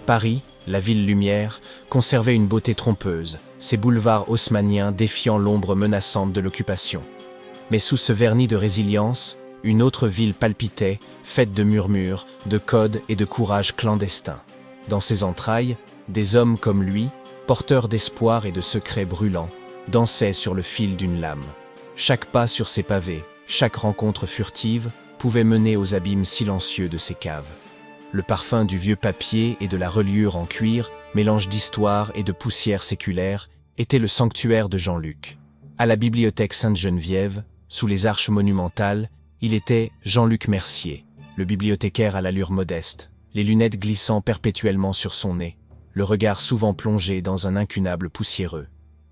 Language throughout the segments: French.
Paris, la ville lumière, conservait une beauté trompeuse, ses boulevards haussmanniens défiant l'ombre menaçante de l'occupation. Mais sous ce vernis de résilience, une autre ville palpitait, faite de murmures, de codes et de courage clandestin. Dans ses entrailles, des hommes comme lui, porteurs d'espoir et de secrets brûlants, dansaient sur le fil d'une lame. Chaque pas sur ses pavés, chaque rencontre furtive, pouvait mener aux abîmes silencieux de ses caves. Le parfum du vieux papier et de la reliure en cuir, mélange d'histoire et de poussière séculaire, était le sanctuaire de Jean-Luc. À la bibliothèque Sainte-Geneviève, sous les arches monumentales, il était Jean-Luc Mercier, le bibliothécaire à l'allure modeste, les lunettes glissant perpétuellement sur son nez, le regard souvent plongé dans un incunable poussiéreux.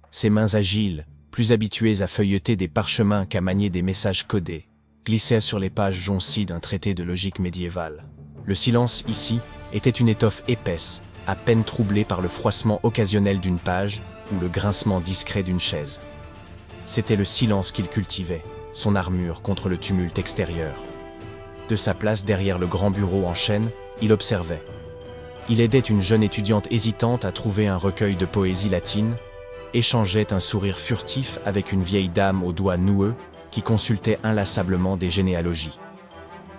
Ses mains agiles, plus habituées à feuilleter des parchemins qu'à manier des messages codés, glissaient sur les pages joncies d'un traité de logique médiévale. Le silence, ici, était une étoffe épaisse, à peine troublée par le froissement occasionnel d'une page ou le grincement discret d'une chaise. C'était le silence qu'il cultivait, son armure contre le tumulte extérieur. De sa place derrière le grand bureau en chêne, il observait. Il aidait une jeune étudiante hésitante à trouver un recueil de poésie latine, échangeait un sourire furtif avec une vieille dame aux doigts noueux qui consultait inlassablement des généalogies.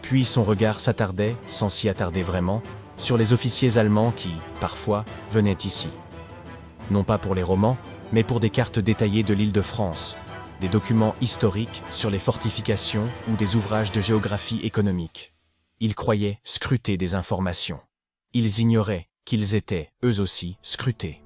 Puis son regard s'attardait, sans s'y attarder vraiment, sur les officiers allemands qui, parfois, venaient ici. Non pas pour les romans, mais pour des cartes détaillées de l'Île-de-France, des documents historiques sur les fortifications ou des ouvrages de géographie économique. Ils croyaient scruter des informations. Ils ignoraient qu'ils étaient, eux aussi, scrutés.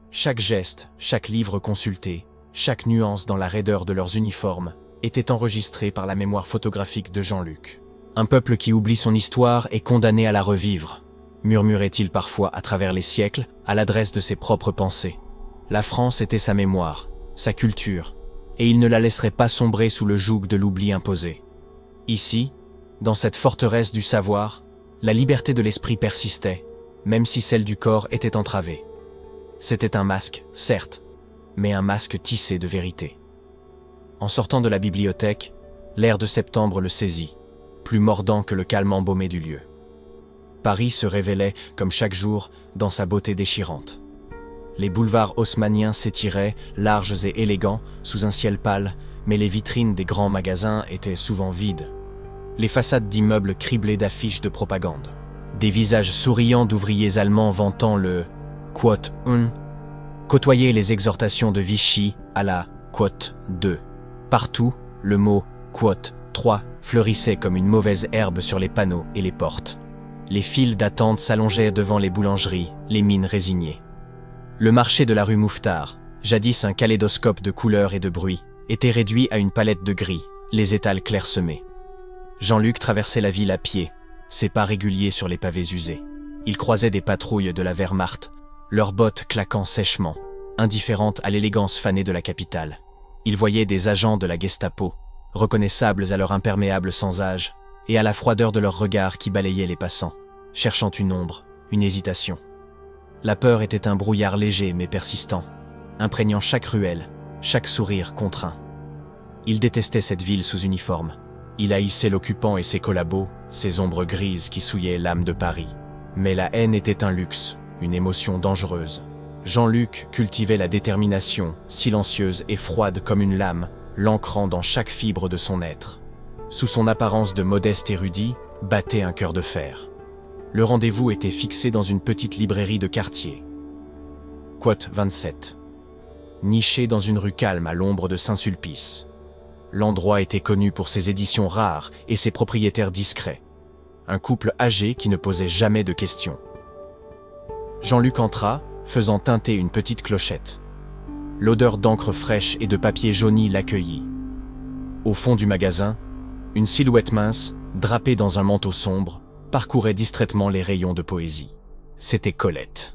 Chaque geste, chaque livre consulté, chaque nuance dans la raideur de leurs uniformes était enregistré par la mémoire photographique de Jean-Luc. Un peuple qui oublie son histoire est condamné à la revivre, murmurait-il parfois à travers les siècles, à l'adresse de ses propres pensées. La France était sa mémoire, sa culture, et il ne la laisserait pas sombrer sous le joug de l'oubli imposé. Ici, dans cette forteresse du savoir, la liberté de l'esprit persistait, même si celle du corps était entravée. C'était un masque, certes, mais un masque tissé de vérité. En sortant de la bibliothèque, l'air de septembre le saisit, plus mordant que le calme embaumé du lieu. Paris se révélait, comme chaque jour, dans sa beauté déchirante. Les boulevards haussmanniens s'étiraient, larges et élégants, sous un ciel pâle, mais les vitrines des grands magasins étaient souvent vides. Les façades d'immeubles criblées d'affiches de propagande. Des visages souriants d'ouvriers allemands vantant le « Quote 1 » côtoyaient les exhortations de Vichy à la « Quote 2 ». Partout, le mot « Quote 3 » fleurissait comme une mauvaise herbe sur les panneaux et les portes. Les files d'attente s'allongeaient devant les boulangeries, les mines résignées. Le marché de la rue Mouffetard, jadis un kaléidoscope de couleurs et de bruits, était réduit à une palette de gris, les étals clairsemés. Jean-Luc traversait la ville à pied, ses pas réguliers sur les pavés usés. Il croisait des patrouilles de la Wehrmacht, leurs bottes claquant sèchement, indifférentes à l'élégance fanée de la capitale. Il voyait des agents de la Gestapo, reconnaissables à leur imperméable sans âge, et à la froideur de leurs regards qui balayaient les passants, cherchant une ombre, une hésitation. La peur était un brouillard léger mais persistant, imprégnant chaque ruelle, chaque sourire contraint. Il détestait cette ville sous uniforme. Il haïssait l'occupant et ses collabos, ces ombres grises qui souillaient l'âme de Paris. Mais la haine était un luxe, une émotion dangereuse. Jean-Luc cultivait la détermination, silencieuse et froide comme une lame, l'ancrant dans chaque fibre de son être. Sous son apparence de modeste érudit, battait un cœur de fer. Le rendez-vous était fixé dans une petite librairie de quartier. Quote 27. Niché dans une rue calme à l'ombre de Saint-Sulpice. L'endroit était connu pour ses éditions rares et ses propriétaires discrets. Un couple âgé qui ne posait jamais de questions. Jean-Luc entra, faisant tinter une petite clochette. L'odeur d'encre fraîche et de papier jauni l'accueillit. Au fond du magasin, une silhouette mince, drapée dans un manteau sombre, parcourait distraitement les rayons de poésie. C'était Colette.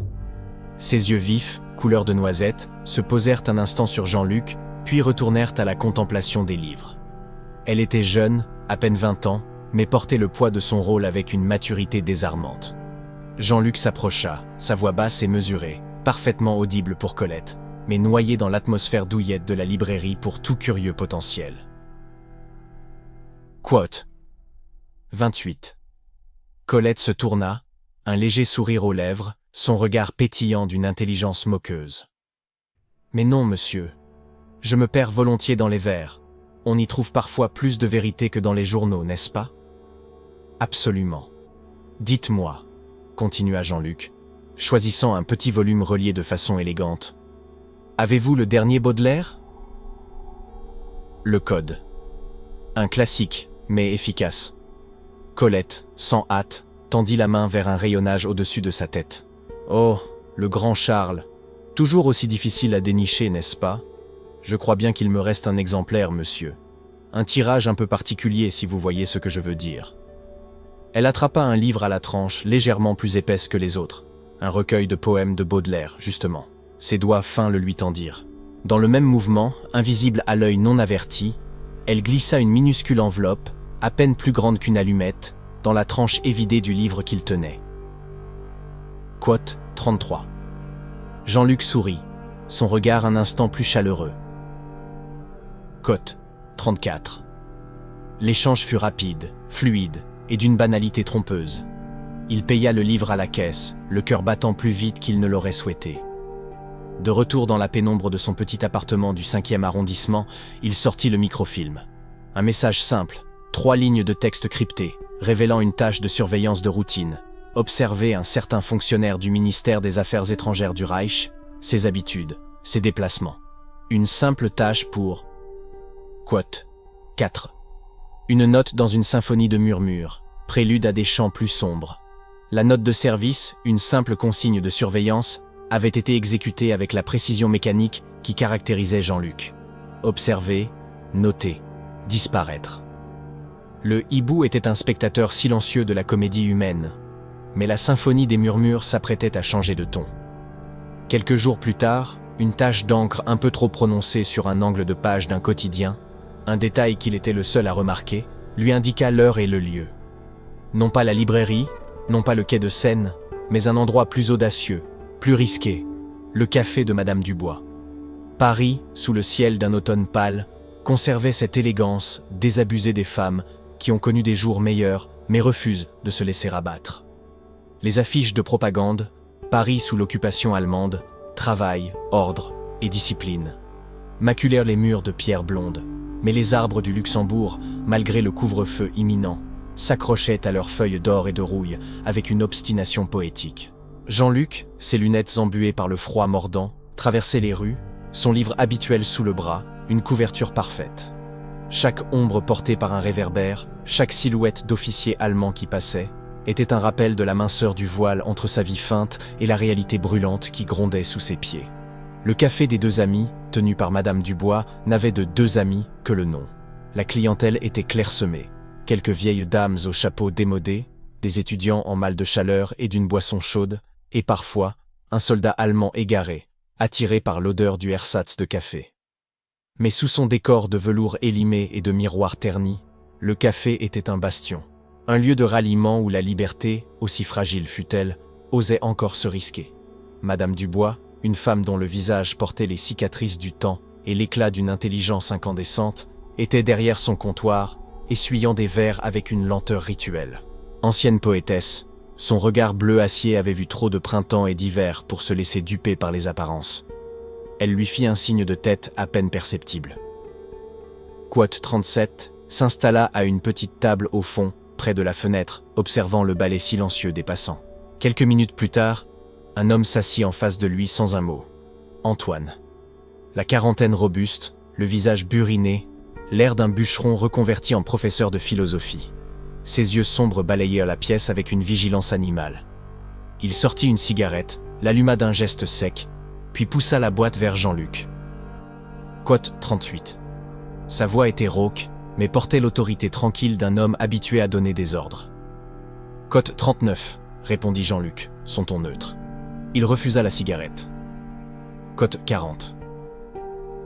Ses yeux vifs, couleur de noisette, se posèrent un instant sur Jean-Luc, puis retournèrent à la contemplation des livres. Elle était jeune, à peine 20 ans, mais portait le poids de son rôle avec une maturité désarmante. Jean-Luc s'approcha, sa voix basse et mesurée, parfaitement audible pour Colette, mais noyée dans l'atmosphère douillette de la librairie pour tout curieux potentiel. Quote 28. Colette se tourna, un léger sourire aux lèvres, son regard pétillant d'une intelligence moqueuse. « Mais non, monsieur. Je me perds volontiers dans les vers. On y trouve parfois plus de vérité que dans les journaux, n'est-ce pas ? » « Absolument. Dites-moi, » continua Jean-Luc, choisissant un petit volume relié de façon élégante. « Avez-vous le dernier Baudelaire ?» Le Code. Un classique, mais efficace. Colette, sans hâte, tendit la main vers un rayonnage au-dessus de sa tête. Oh, le grand Charles. Toujours aussi difficile à dénicher, n'est-ce pas ? Je crois bien qu'il me reste un exemplaire, monsieur. Un tirage un peu particulier, si vous voyez ce que je veux dire. Elle attrapa un livre à la tranche légèrement plus épaisse que les autres. Un recueil de poèmes de Baudelaire, justement. Ses doigts fins le lui tendirent. Dans le même mouvement, invisible à l'œil non averti, elle glissa une minuscule enveloppe, à peine plus grande qu'une allumette, dans la tranche évidée du livre qu'il tenait. Quote 33. Jean-Luc sourit, son regard un instant plus chaleureux. Quote 34. L'échange fut rapide, fluide, et d'une banalité trompeuse. Il paya le livre à la caisse, le cœur battant plus vite qu'il ne l'aurait souhaité. De retour dans la pénombre de son petit appartement du 5e arrondissement, il sortit le microfilm. Un message simple, 3 lignes de texte crypté, révélant une tâche de surveillance de routine. Observer un certain fonctionnaire du ministère des Affaires étrangères du Reich, ses habitudes, ses déplacements. Une simple tâche pour... Quote 4. Une note dans une symphonie de murmures, prélude à des chants plus sombres. La note de service, une simple consigne de surveillance, avait été exécutée avec la précision mécanique qui caractérisait Jean-Luc. Observer, noter, disparaître. Le hibou était un spectateur silencieux de la comédie humaine, mais la symphonie des murmures s'apprêtait à changer de ton. Quelques jours plus tard, une tache d'encre un peu trop prononcée sur un angle de page d'un quotidien, un détail qu'il était le seul à remarquer, lui indiqua l'heure et le lieu. Non pas la librairie, non pas le quai de Seine, mais un endroit plus audacieux, plus risqué, le café de Madame Dubois. Paris, sous le ciel d'un automne pâle, conservait cette élégance désabusée des femmes qui ont connu des jours meilleurs mais refusent de se laisser abattre. Les affiches de propagande, Paris sous l'occupation allemande, travail, ordre et discipline, maculèrent les murs de pierre blonde. Mais les arbres du Luxembourg, malgré le couvre-feu imminent, s'accrochaient à leurs feuilles d'or et de rouille avec une obstination poétique. Jean-Luc, ses lunettes embuées par le froid mordant, traversait les rues, son livre habituel sous le bras, une couverture parfaite. Chaque ombre portée par un réverbère, chaque silhouette d'officier allemand qui passait, était un rappel de la minceur du voile entre sa vie feinte et la réalité brûlante qui grondait sous ses pieds. Le café des 2 amis, tenu par Madame Dubois, n'avait de 2 amis que le nom. La clientèle était clairsemée. Quelques vieilles dames aux chapeaux démodés, des étudiants en mal de chaleur et d'une boisson chaude, et parfois, un soldat allemand égaré, attiré par l'odeur du ersatz de café. Mais sous son décor de velours élimé et de miroirs ternis, le café était un bastion. Un lieu de ralliement où la liberté, aussi fragile fût-elle, osait encore se risquer. Madame Dubois, une femme dont le visage portait les cicatrices du temps et l'éclat d'une intelligence incandescente, était derrière son comptoir, essuyant des verres avec une lenteur rituelle. Ancienne poétesse, son regard bleu acier avait vu trop de printemps et d'hiver pour se laisser duper par les apparences. Elle lui fit un signe de tête à peine perceptible. Quote 37 s'installa à une petite table au fond, près de la fenêtre, observant le balai silencieux des passants. Quelques minutes plus tard, un homme s'assit en face de lui sans un mot. Antoine. La quarantaine robuste, le visage buriné, l'air d'un bûcheron reconverti en professeur de philosophie. Ses yeux sombres balayèrent la pièce avec une vigilance animale. Il sortit une cigarette, l'alluma d'un geste sec, puis poussa la boîte vers Jean-Luc. Quote 38. Sa voix était rauque, mais portait l'autorité tranquille d'un homme habitué à donner des ordres. Quote 39, répondit Jean-Luc, son ton neutre. Il refusa la cigarette. Quote 40.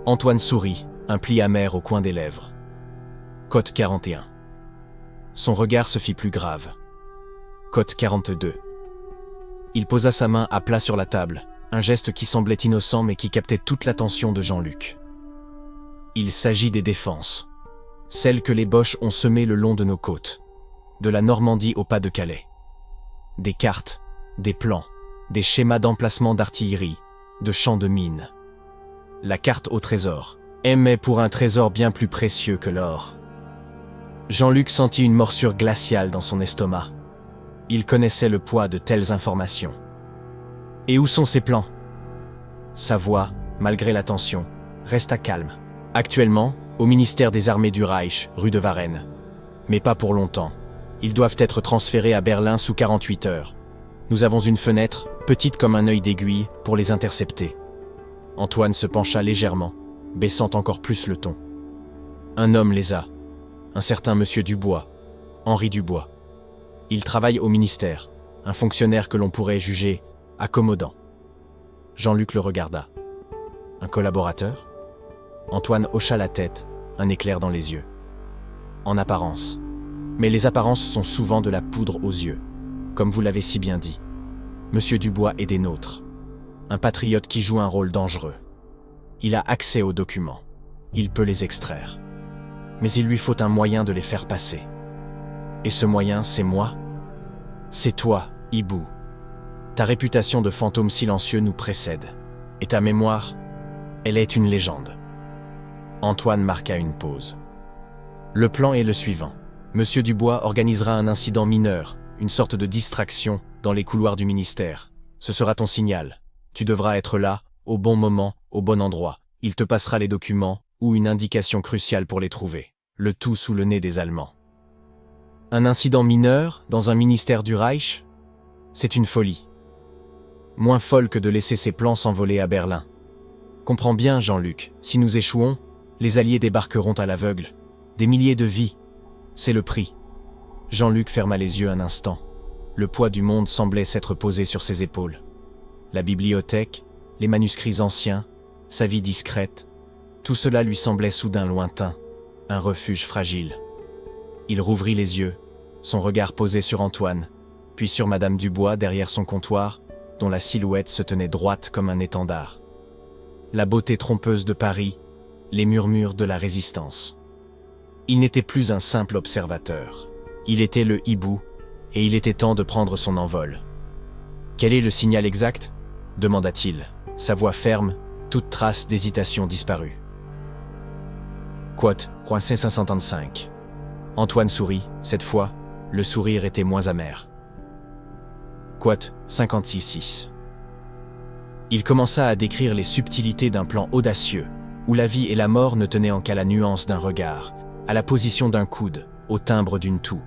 Antoine sourit, un pli amer au coin des lèvres. Quote 41. Son regard se fit plus grave. Quote 42. Il posa sa main à plat sur la table, un geste qui semblait innocent mais qui captait toute l'attention de Jean-Luc. Il s'agit des défenses. Celles que les Boches ont semées le long de nos côtes. De la Normandie au Pas-de-Calais. Des cartes, des plans, des schémas d'emplacement d'artillerie, de champs de mines. La carte au trésor, mais pour un trésor bien plus précieux que l'or. Jean-Luc sentit une morsure glaciale dans son estomac. Il connaissait le poids de telles informations. Et où sont ses plans? Sa voix, malgré la tension, resta calme. Actuellement, au ministère des Armées du Reich, rue de Varennes. Mais pas pour longtemps. Ils doivent être transférés à Berlin sous 48 heures. Nous avons une fenêtre, petite comme un œil d'aiguille, pour les intercepter. Antoine se pencha légèrement, baissant encore plus le ton. Un homme les a. Un certain monsieur Dubois, Henri Dubois. Il travaille au ministère, un fonctionnaire que l'on pourrait juger accommodant. Jean-Luc le regarda. Un collaborateur? Antoine hocha la tête, un éclair dans les yeux. En apparence. Mais les apparences sont souvent de la poudre aux yeux, comme vous l'avez si bien dit. Monsieur Dubois est des nôtres. Un patriote qui joue un rôle dangereux. Il a accès aux documents. Il peut les extraire. Mais il lui faut un moyen de les faire passer. Et ce moyen, c'est moi. C'est toi, Hibou. Ta réputation de fantôme silencieux nous précède. Et ta mémoire, elle est une légende. Antoine marqua une pause. Le plan est le suivant. Monsieur Dubois organisera un incident mineur, une sorte de distraction, dans les couloirs du ministère. Ce sera ton signal. Tu devras être là, au bon moment, au bon endroit. Il te passera les documents, ou une indication cruciale pour les trouver. Le tout sous le nez des Allemands. Un incident mineur, dans un ministère du Reich? C'est une folie. Moins folle que de laisser ses plans s'envoler à Berlin. Comprends bien, Jean-Luc, si nous échouons, les Alliés débarqueront à l'aveugle. Des milliers de vies. C'est le prix. Jean-Luc ferma les yeux un instant. Le poids du monde semblait s'être posé sur ses épaules. La bibliothèque, les manuscrits anciens, sa vie discrète, tout cela lui semblait soudain lointain, un refuge fragile. Il rouvrit les yeux, son regard posé sur Antoine, puis sur Madame Dubois derrière son comptoir, dont la silhouette se tenait droite comme un étendard. La beauté trompeuse de Paris, les murmures de la résistance. Il n'était plus un simple observateur. Il était le hibou, et il était temps de prendre son envol. « Quel est le signal exact ?» demanda-t-il, sa voix ferme, toute trace d'hésitation disparue. Quote, coincé 575. Antoine sourit, cette fois, le sourire était moins amer. Quote, 56.6. Il commença à décrire les subtilités d'un plan audacieux, où la vie et la mort ne tenaient en qu'à la nuance d'un regard, à la position d'un coude, au timbre d'une toux.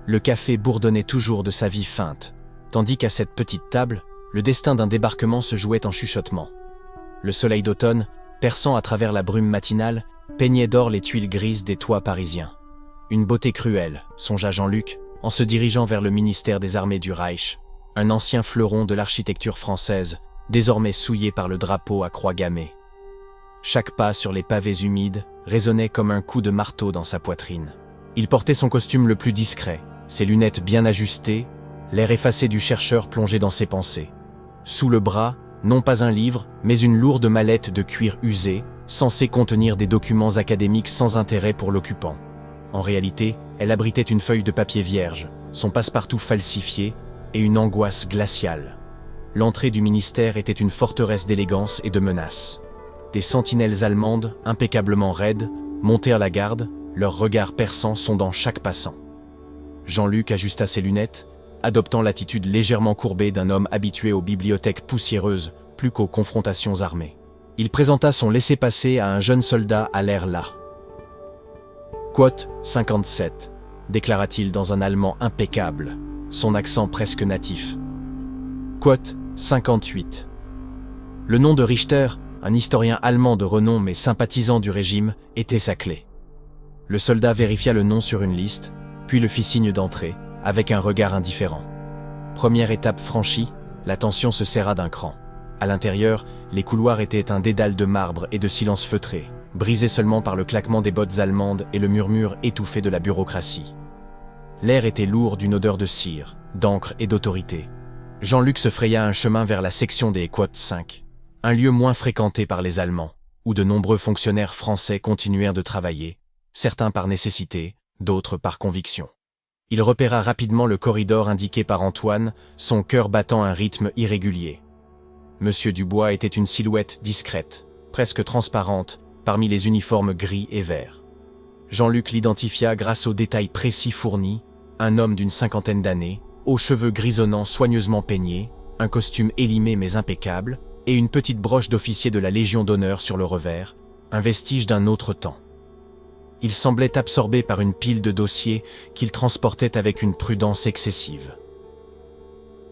Le café bourdonnait toujours de sa vie feinte, tandis qu'à cette petite table, le destin d'un débarquement se jouait en chuchotement. Le soleil d'automne, perçant à travers la brume matinale, peignait d'or les tuiles grises des toits parisiens. Une beauté cruelle, songea Jean-Luc, en se dirigeant vers le ministère des Armées du Reich, un ancien fleuron de l'architecture française, désormais souillé par le drapeau à croix gammée. Chaque pas sur les pavés humides résonnait comme un coup de marteau dans sa poitrine. Il portait son costume le plus discret, ses lunettes bien ajustées, l'air effacé du chercheur plongé dans ses pensées. Sous le bras, non pas un livre, mais une lourde mallette de cuir usé, censée contenir des documents académiques sans intérêt pour l'occupant. En réalité, elle abritait une feuille de papier vierge, son passe-partout falsifié et une angoisse glaciale. L'entrée du ministère était une forteresse d'élégance et de menaces. Des sentinelles allemandes, impeccablement raides, montèrent la garde, leurs regards perçants sondant chaque passant. Jean-Luc ajusta ses lunettes, adoptant l'attitude légèrement courbée d'un homme habitué aux bibliothèques poussiéreuses plus qu'aux confrontations armées. Il présenta son laissez-passer à un jeune soldat à l'air las. « Quote 57 », déclara-t-il dans un allemand impeccable, son accent presque natif. « Quote 58 ». Le nom de Richter, un historien allemand de renom mais sympathisant du régime, était sa clé. Le soldat vérifia le nom sur une liste, puis le fit signe d'entrée, avec un regard indifférent. Première étape franchie, la tension se serra d'un cran. À l'intérieur, les couloirs étaient un dédale de marbre et de silence feutré, brisé seulement par le claquement des bottes allemandes et le murmure étouffé de la bureaucratie. L'air était lourd d'une odeur de cire, d'encre et d'autorité. Jean-Luc se fraya un chemin vers la section des Quote 5, un lieu moins fréquenté par les Allemands, où de nombreux fonctionnaires français continuèrent de travailler, certains par nécessité, d'autres par conviction. Il repéra rapidement le corridor indiqué par Antoine, son cœur battant un rythme irrégulier. Monsieur Dubois était une silhouette discrète, presque transparente, parmi les uniformes gris et verts. Jean-Luc l'identifia grâce aux détails précis fournis, un homme d'une cinquantaine d'années, aux cheveux grisonnants soigneusement peignés, un costume élimé mais impeccable, et une petite broche d'officier de la Légion d'honneur sur le revers, un vestige d'un autre temps. Il semblait absorbé par une pile de dossiers qu'il transportait avec une prudence excessive.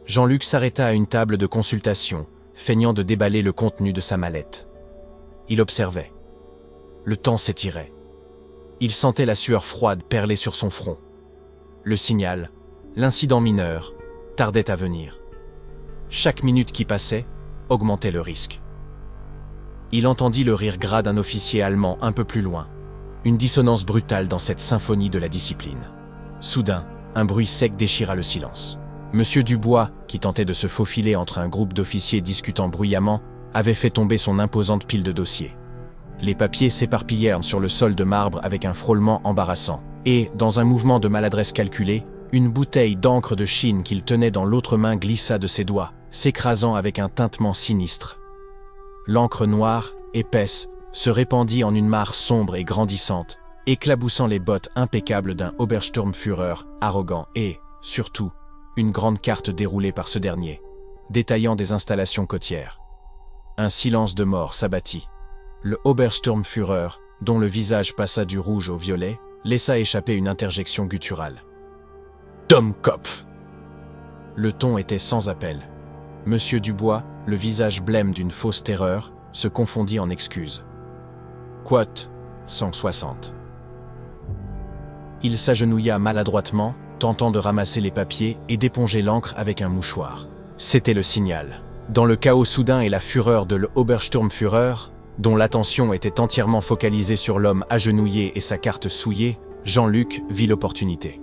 Jean-Luc s'arrêta à une table de consultation, feignant de déballer le contenu de sa mallette. Il observait. Le temps s'étirait. Il sentait la sueur froide perler sur son front. Le signal, l'incident mineur, tardait à venir. Chaque minute qui passait augmentait le risque. Il entendit le rire gras d'un officier allemand un peu plus loin. Une dissonance brutale dans cette symphonie de la discipline. Soudain, un bruit sec déchira le silence. Monsieur Dubois, qui tentait de se faufiler entre un groupe d'officiers discutant bruyamment, avait fait tomber son imposante pile de dossiers. Les papiers s'éparpillèrent sur le sol de marbre avec un frôlement embarrassant, et, dans un mouvement de maladresse calculée, une bouteille d'encre de Chine qu'il tenait dans l'autre main glissa de ses doigts, s'écrasant avec un tintement sinistre. L'encre noire, épaisse, se répandit en une mare sombre et grandissante, éclaboussant les bottes impeccables d'un Obersturmführer arrogant et, surtout, une grande carte déroulée par ce dernier, détaillant des installations côtières. Un silence de mort s'abattit. Le Obersturmführer, dont le visage passa du rouge au violet, laissa échapper une interjection gutturale. « Dummkopf !» Le ton était sans appel. Monsieur Dubois, le visage blême d'une fausse terreur, se confondit en excuses. Quote 160. Il s'agenouilla maladroitement, tentant de ramasser les papiers et d'éponger l'encre avec un mouchoir. C'était le signal. Dans le chaos soudain et la fureur de l'Obersturmführer, dont l'attention était entièrement focalisée sur l'homme agenouillé et sa carte souillée, Jean-Luc vit l'opportunité.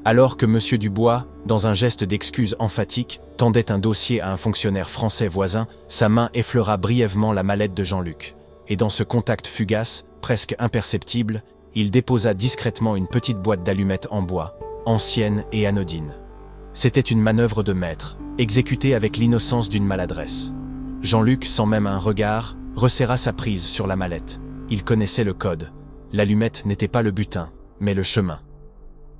Alors que Monsieur Dubois, dans un geste d'excuse emphatique, tendait un dossier à un fonctionnaire français voisin, sa main effleura brièvement la mallette de Jean-Luc. Et dans ce contact fugace, presque imperceptible, il déposa discrètement une petite boîte d'allumettes en bois, ancienne et anodine. C'était une manœuvre de maître, exécutée avec l'innocence d'une maladresse. Jean-Luc, sans même un regard, resserra sa prise sur la mallette. Il connaissait le code. L'allumette n'était pas le butin, mais le chemin.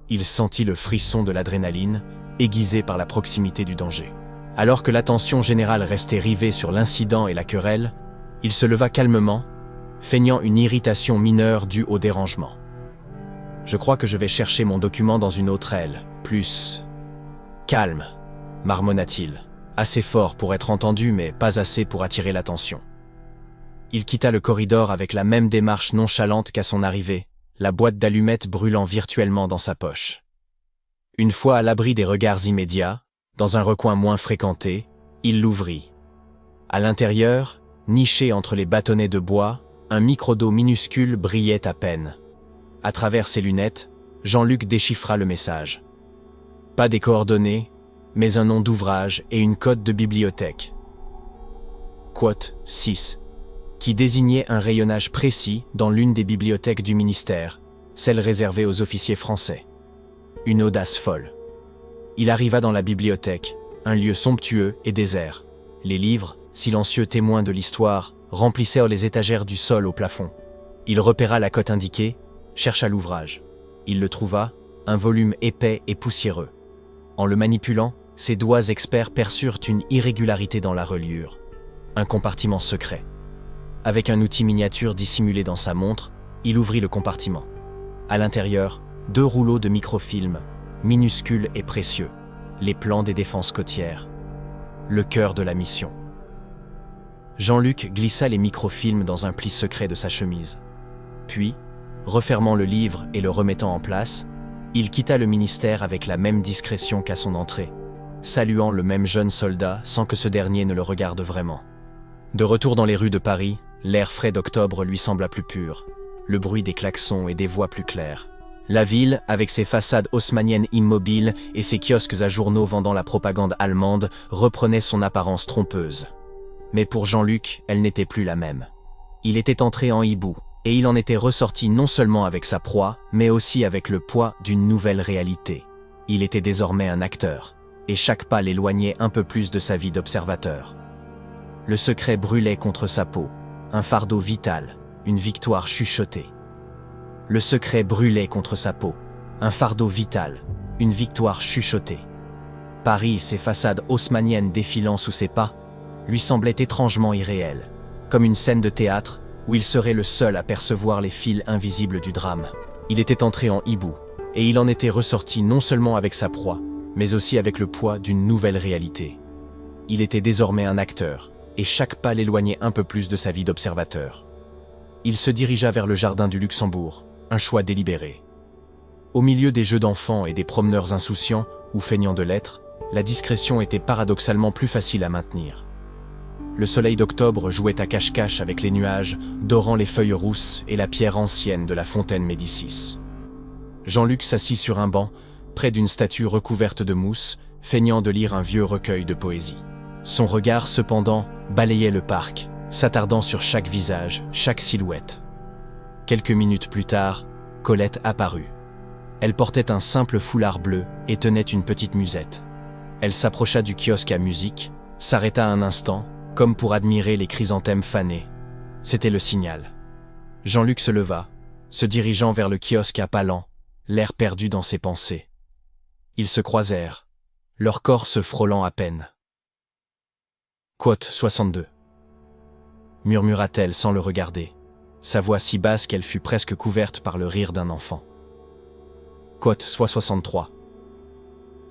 Il sentit le frisson de l'adrénaline, aiguisé par la proximité du danger. Alors que l'attention générale restait rivée sur l'incident et la querelle, il se leva calmement, feignant une irritation mineure due au dérangement. « Je crois que je vais chercher mon document dans une autre aile, plus... calme », marmonna-t-il, assez fort pour être entendu mais pas assez pour attirer l'attention. Il quitta le corridor avec la même démarche nonchalante qu'à son arrivée, la boîte d'allumettes brûlant virtuellement dans sa poche. Une fois à l'abri des regards immédiats, dans un recoin moins fréquenté, il l'ouvrit. À l'intérieur, niché entre les bâtonnets de bois, un micro-dos minuscule brillait à peine. À travers ses lunettes, Jean-Luc déchiffra le message. Pas des coordonnées, mais un nom d'ouvrage et une code de bibliothèque. Quote 6. Qui désignait un rayonnage précis dans l'une des bibliothèques du ministère, celle réservée aux officiers français. Une audace folle. Il arriva dans la bibliothèque, un lieu somptueux et désert. Les livres, silencieux témoins de l'histoire, remplissaient les étagères du sol au plafond. Il repéra la cote indiquée, chercha l'ouvrage. Il le trouva, un volume épais et poussiéreux. En le manipulant, ses doigts experts perçurent une irrégularité dans la reliure. Un compartiment secret. Avec un outil miniature dissimulé dans sa montre, il ouvrit le compartiment. À l'intérieur, 2 rouleaux de microfilm, minuscules et précieux, les plans des défenses côtières. Le cœur de la mission. Jean-Luc glissa les microfilms dans un pli secret de sa chemise. Puis, refermant le livre et le remettant en place, il quitta le ministère avec la même discrétion qu'à son entrée, saluant le même jeune soldat sans que ce dernier ne le regarde vraiment. De retour dans les rues de Paris, l'air frais d'octobre lui sembla plus pur, le bruit des klaxons et des voix plus claires. La ville, avec ses façades haussmanniennes immobiles et ses kiosques à journaux vendant la propagande allemande, reprenait son apparence trompeuse. Mais pour Jean-Luc, elle n'était plus la même. Il était entré en hibou, et il en était ressorti non seulement avec sa proie, mais aussi avec le poids d'une nouvelle réalité. Il était désormais un acteur, et chaque pas l'éloignait un peu plus de sa vie d'observateur. Le secret brûlait contre sa peau, un fardeau vital, une victoire chuchotée. Le secret brûlait contre sa peau, un fardeau vital, une victoire chuchotée. Paris, ses façades haussmanniennes défilant sous ses pas, lui semblaient étrangement irréelles, comme une scène de théâtre où il serait le seul à percevoir les fils invisibles du drame. Il était entré en hibou, et il en était ressorti non seulement avec sa proie, mais aussi avec le poids d'une nouvelle réalité. Il était désormais un acteur, et chaque pas l'éloignait un peu plus de sa vie d'observateur. Il se dirigea vers le jardin du Luxembourg, un choix délibéré. Au milieu des jeux d'enfants et des promeneurs insouciants ou feignants de l'être, la discrétion était paradoxalement plus facile à maintenir. Le soleil d'octobre jouait à cache-cache avec les nuages, dorant les feuilles rousses et la pierre ancienne de la fontaine Médicis. Jean-Luc s'assit sur un banc, près d'une statue recouverte de mousse, feignant de lire un vieux recueil de poésie. Son regard, cependant, balayait le parc, s'attardant sur chaque visage, chaque silhouette. Quelques minutes plus tard, Colette apparut. Elle portait un simple foulard bleu et tenait une petite musette. Elle s'approcha du kiosque à musique, s'arrêta un instant, comme pour admirer les chrysanthèmes fanés. C'était le signal. Jean-Luc se leva, se dirigeant vers le kiosque à pas lents, l'air perdu dans ses pensées. Ils se croisèrent, leurs corps se frôlant à peine. Quote 62. Murmura-t-elle sans le regarder, sa voix si basse qu'elle fut presque couverte par le rire d'un enfant. Quote 63.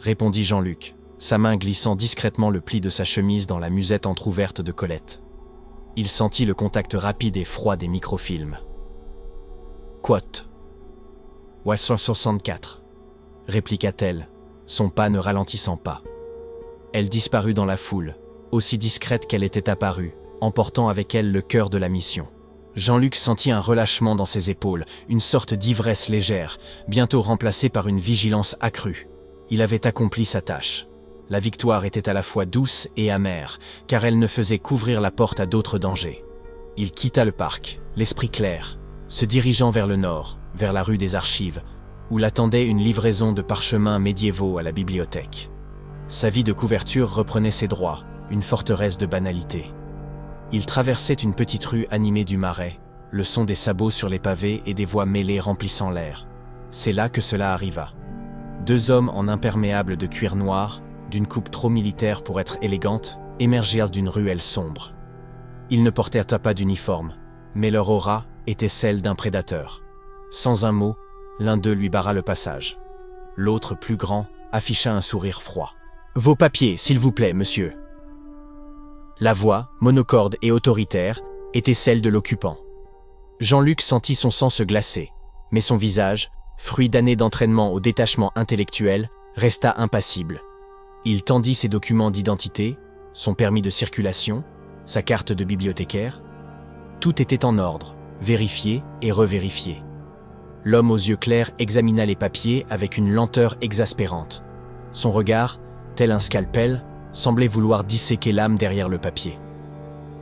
Répondit Jean-Luc, sa main glissant discrètement le pli de sa chemise dans la musette entr'ouverte de Colette. Il sentit le contact rapide et froid des microfilms. Quote. Ouais, 164. Répliqua-t-elle, son pas ne ralentissant pas. Elle disparut dans la foule, aussi discrète qu'elle était apparue, emportant avec elle le cœur de la mission. Jean-Luc sentit un relâchement dans ses épaules, une sorte d'ivresse légère, bientôt remplacée par une vigilance accrue. Il avait accompli sa tâche. La victoire était à la fois douce et amère, car elle ne faisait qu'ouvrir la porte à d'autres dangers. Il quitta le parc, l'esprit clair, se dirigeant vers le nord, vers la rue des Archives, où l'attendait une livraison de parchemins médiévaux à la bibliothèque. Sa vie de couverture reprenait ses droits, une forteresse de banalité. Il traversait une petite rue animée du Marais, le son des sabots sur les pavés et des voix mêlées remplissant l'air. C'est là que cela arriva. Deux hommes en imperméable de cuir noir, d'une coupe trop militaire pour être élégante, émergèrent d'une ruelle sombre. Ils ne portèrent pas d'uniforme, mais leur aura était celle d'un prédateur. Sans un mot, l'un d'eux lui barra le passage. L'autre, plus grand, afficha un sourire froid. « Vos papiers, s'il vous plaît, monsieur !» La voix, monocorde et autoritaire, était celle de l'occupant. Jean-Luc sentit son sang se glacer, mais son visage, fruit d'années d'entraînement au détachement intellectuel, resta impassible. Il tendit ses documents d'identité, son permis de circulation, sa carte de bibliothécaire. Tout était en ordre, vérifié et revérifié. L'homme aux yeux clairs examina les papiers avec une lenteur exaspérante. Son regard, tel un scalpel, semblait vouloir disséquer l'âme derrière le papier.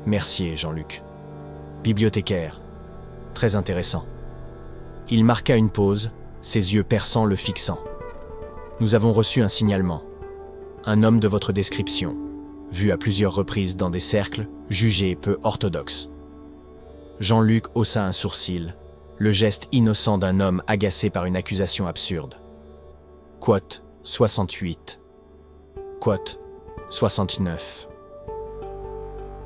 Mercier, Jean-Luc. Bibliothécaire. Très intéressant. Il marqua une pause, ses yeux perçants le fixant. Nous avons reçu un signalement. Un homme de votre description, vu à plusieurs reprises dans des cercles, jugé peu orthodoxe. Jean-Luc haussa un sourcil, le geste innocent d'un homme agacé par une accusation absurde. Quote 68. Quote 69.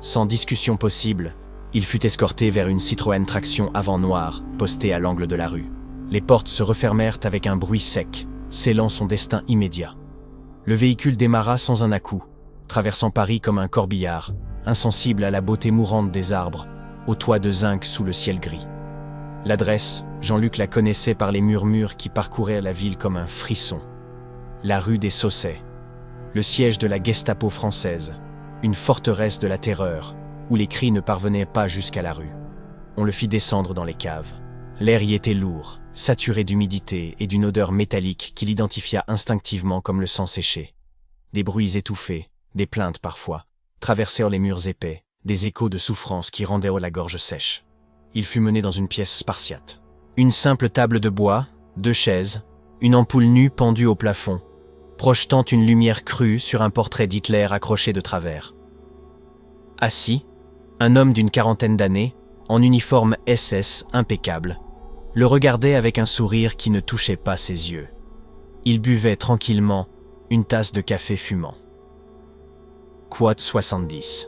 Sans discussion possible, il fut escorté vers une Citroën traction avant noire, postée à l'angle de la rue. Les portes se refermèrent avec un bruit sec, scellant son destin immédiat. Le véhicule démarra sans un à-coup, traversant Paris comme un corbillard, insensible à la beauté mourante des arbres, au toit de zinc sous le ciel gris. L'adresse, Jean-Luc la connaissait par les murmures qui parcouraient la ville comme un frisson. La rue des Saussets, le siège de la Gestapo française, une forteresse de la terreur, où les cris ne parvenaient pas jusqu'à la rue. On le fit descendre dans les caves. L'air y était lourd, saturé d'humidité et d'une odeur métallique qu'il identifia instinctivement comme le sang séché. Des bruits étouffés, des plaintes parfois, traversèrent les murs épais, des échos de souffrance qui rendaient la gorge sèche. Il fut mené dans une pièce spartiate. Une simple table de bois, 2 chaises, une ampoule nue pendue au plafond, projetant une lumière crue sur un portrait d'Hitler accroché de travers. Assis, un homme d'une quarantaine d'années, en uniforme SS impeccable, le regardait avec un sourire qui ne touchait pas ses yeux. Il buvait tranquillement une tasse de café fumant. Quote 70.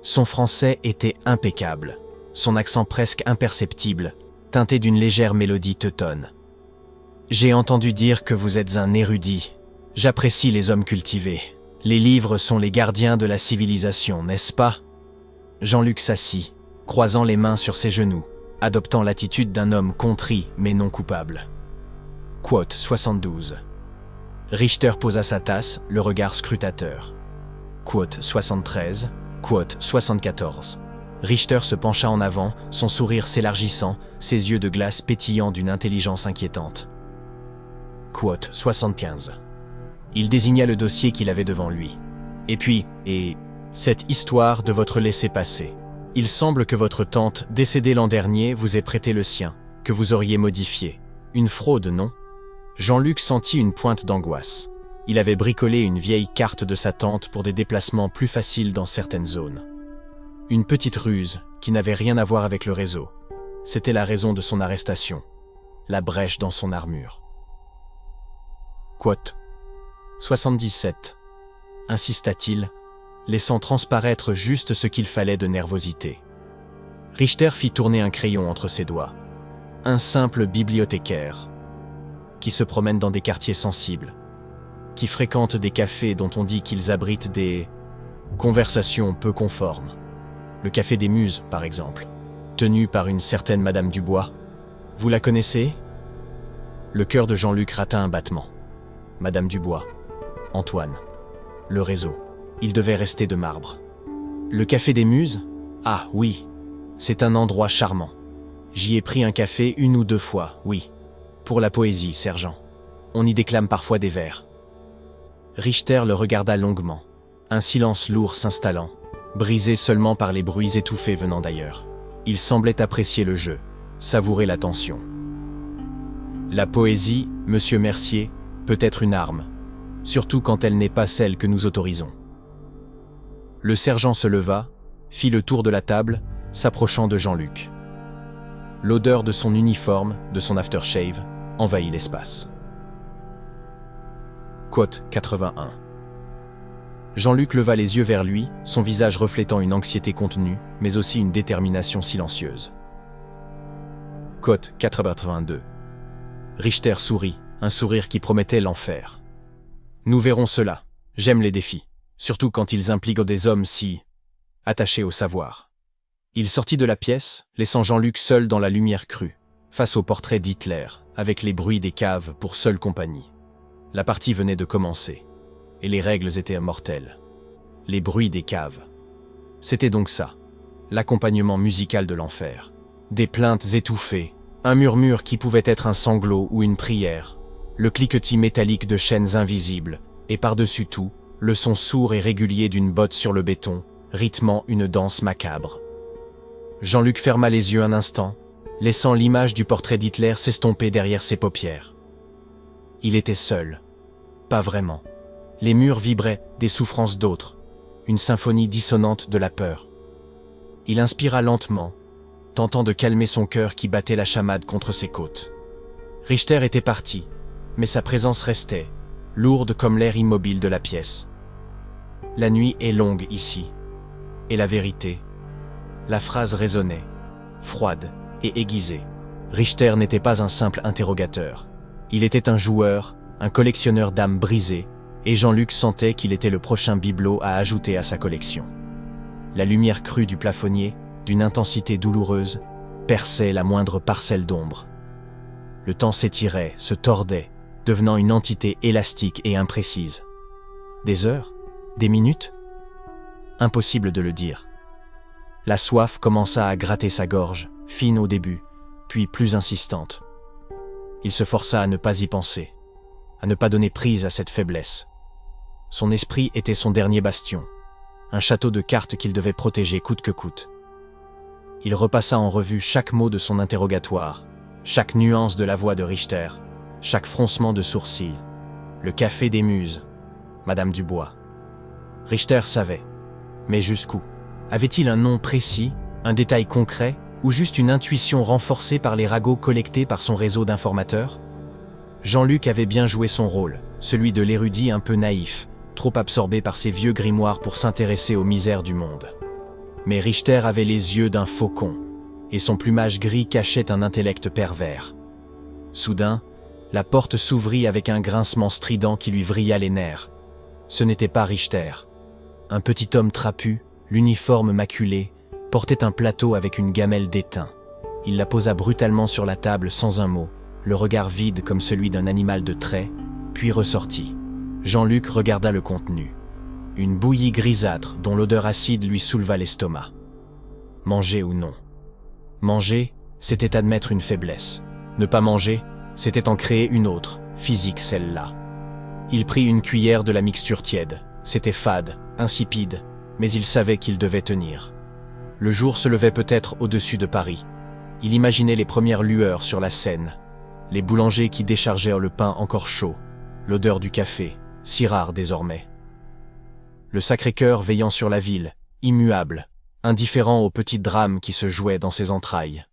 Son français était impeccable, son accent presque imperceptible, teinté d'une légère mélodie teutonne. « J'ai entendu dire que vous êtes un érudit. J'apprécie les hommes cultivés. Les livres sont les gardiens de la civilisation, n'est-ce pas ?» Jean-Luc s'assit, croisant les mains sur ses genoux, adoptant l'attitude d'un homme contrit mais non coupable. Quote 72. Richter posa sa tasse, le regard scrutateur. Quote 73. Quote 74. Richter se pencha en avant, son sourire s'élargissant, ses yeux de glace pétillant d'une intelligence inquiétante. Quote 75. Il désigna le dossier qu'il avait devant lui. Et puis, cette histoire de votre laissez-passer. Il semble que votre tante, décédée l'an dernier, vous ait prêté le sien, que vous auriez modifié. Une fraude, non ? Jean-Luc sentit une pointe d'angoisse. Il avait bricolé une vieille carte de sa tante pour des déplacements plus faciles dans certaines zones. Une petite ruse qui n'avait rien à voir avec le réseau. C'était la raison de son arrestation. La brèche dans son armure. Quote 77. Insista-t-il, laissant transparaître juste ce qu'il fallait de nervosité. Richter fit tourner un crayon entre ses doigts. Un simple bibliothécaire, qui se promène dans des quartiers sensibles, qui fréquente des cafés dont on dit qu'ils abritent des conversations peu conformes. Le Café des Muses, par exemple, tenu par une certaine Madame Dubois. Vous la connaissez ? Le cœur de Jean-Luc rata un battement. Madame Dubois, Antoine, le réseau, il devait rester de marbre. Le Café des Muses ? Ah oui, c'est un endroit charmant. J'y ai pris un café 1 ou 2 fois, oui. Pour la poésie, sergent. On y déclame parfois des vers. Richter le regarda longuement, un silence lourd s'installant, brisé seulement par les bruits étouffés venant d'ailleurs. Il semblait apprécier le jeu, savourer la tension. La poésie, monsieur Mercier, peut être une arme, surtout quand elle n'est pas celle que nous autorisons. Le sergent se leva, fit le tour de la table, s'approchant de Jean-Luc. L'odeur de son uniforme, de son aftershave, envahit l'espace. Quote 81. Jean-Luc leva les yeux vers lui, son visage reflétant une anxiété contenue, mais aussi une détermination silencieuse. Quote 82. Richter sourit, un sourire qui promettait l'enfer. Nous verrons cela. J'aime les défis, surtout quand ils impliquent des hommes si attachés au savoir. Il sortit de la pièce, laissant Jean-Luc seul dans la lumière crue, face au portrait d'Hitler, avec les bruits des caves pour seule compagnie. La partie venait de commencer, et les règles étaient mortelles. Les bruits des caves. C'était donc ça, l'accompagnement musical de l'enfer. Des plaintes étouffées, un murmure qui pouvait être un sanglot ou une prière, le cliquetis métallique de chaînes invisibles, et par-dessus tout, le son sourd et régulier d'une botte sur le béton, rythmant une danse macabre. Jean-Luc ferma les yeux un instant, laissant l'image du portrait d'Hitler s'estomper derrière ses paupières. Il était seul. Pas vraiment. Les murs vibraient des souffrances d'autres, une symphonie dissonante de la peur. Il inspira lentement, tentant de calmer son cœur qui battait la chamade contre ses côtes. Richter était parti, mais sa présence restait, lourde comme l'air immobile de la pièce. La nuit est longue ici. Et la vérité. La phrase résonnait, froide et aiguisée. Richter n'était pas un simple interrogateur. Il était un joueur, un collectionneur d'âmes brisées, et Jean-Luc sentait qu'il était le prochain bibelot à ajouter à sa collection. La lumière crue du plafonnier, d'une intensité douloureuse, perçait la moindre parcelle d'ombre. Le temps s'étirait, se tordait, devenant une entité élastique et imprécise. Des heures ? Des minutes ? Impossible de le dire. La soif commença à gratter sa gorge, fine au début, puis plus insistante. Il se força à ne pas y penser, à ne pas donner prise à cette faiblesse. Son esprit était son dernier bastion, un château de cartes qu'il devait protéger coûte que coûte. Il repassa en revue chaque mot de son interrogatoire, chaque nuance de la voix de Richter, chaque froncement de sourcils. Le café des muses. Madame Dubois. Richter savait. Mais jusqu'où? Avait-il un nom précis, un détail concret, ou juste une intuition renforcée par les ragots collectés par son réseau d'informateurs? Jean-Luc avait bien joué son rôle, celui de l'érudit un peu naïf, trop absorbé par ses vieux grimoires pour s'intéresser aux misères du monde. Mais Richter avait les yeux d'un faucon, et son plumage gris cachait un intellect pervers. Soudain, la porte s'ouvrit avec un grincement strident qui lui vrilla les nerfs. Ce n'était pas Richter. Un petit homme trapu, l'uniforme maculé, portait un plateau avec une gamelle d'étain. Il la posa brutalement sur la table sans un mot, le regard vide comme celui d'un animal de trait, puis ressortit. Jean-Luc regarda le contenu. Une bouillie grisâtre dont l'odeur acide lui souleva l'estomac. Manger ou non? Manger, c'était admettre une faiblesse. Ne pas manger, c'était en créer une autre, physique celle-là. Il prit une cuillère de la mixture tiède. C'était fade, insipide, mais il savait qu'il devait tenir. Le jour se levait peut-être au-dessus de Paris. Il imaginait les premières lueurs sur la Seine, les boulangers qui déchargèrent le pain encore chaud, l'odeur du café, si rare désormais. Le Sacré-Cœur veillant sur la ville, immuable, indifférent aux petits drames qui se jouaient dans ses entrailles.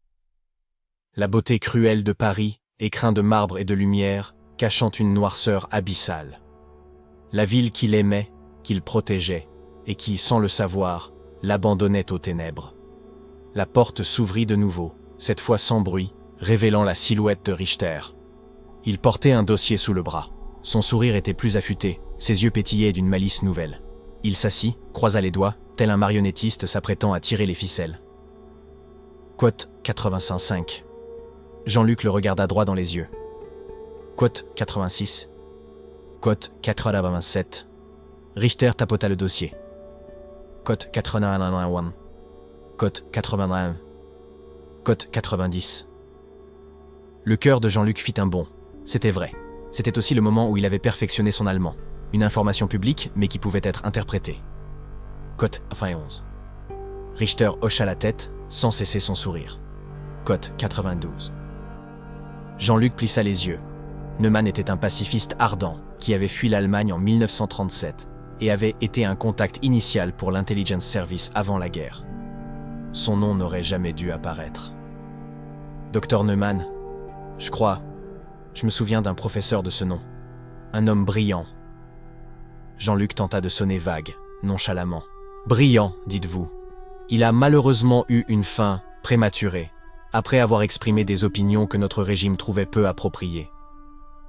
La beauté cruelle de Paris, écrin de marbre et de lumière, cachant une noirceur abyssale. La ville qu'il aimait, qu'il protégeait, et qui, sans le savoir, l'abandonnait aux ténèbres. La porte s'ouvrit de nouveau, cette fois sans bruit, révélant la silhouette de Richter. Il portait un dossier sous le bras. Son sourire était plus affûté, ses yeux pétillaient d'une malice nouvelle. Il s'assit, croisa les doigts, tel un marionnettiste s'apprêtant à tirer les ficelles. Quote 85. Jean-Luc le regarda droit dans les yeux. Quote 86. Quote 87. Richter tapota le dossier. Quote 81. Quote 81. Quote 90. Le cœur de Jean-Luc fit un bond. C'était vrai. C'était aussi le moment où il avait perfectionné son allemand. Une information publique, mais qui pouvait être interprétée. Quote 91. Richter hocha la tête, sans cesser son sourire. Quote 92. Jean-Luc plissa les yeux. Neumann était un pacifiste ardent, qui avait fui l'Allemagne en 1937, et avait été un contact initial pour l'Intelligence Service avant la guerre. Son nom n'aurait jamais dû apparaître. Docteur Neumann, je me souviens d'un professeur de ce nom. Un homme brillant. Jean-Luc tenta de sonner vague, nonchalamment. Brillant, dites-vous. Il a malheureusement eu une fin prématurée, après avoir exprimé des opinions que notre régime trouvait peu appropriées.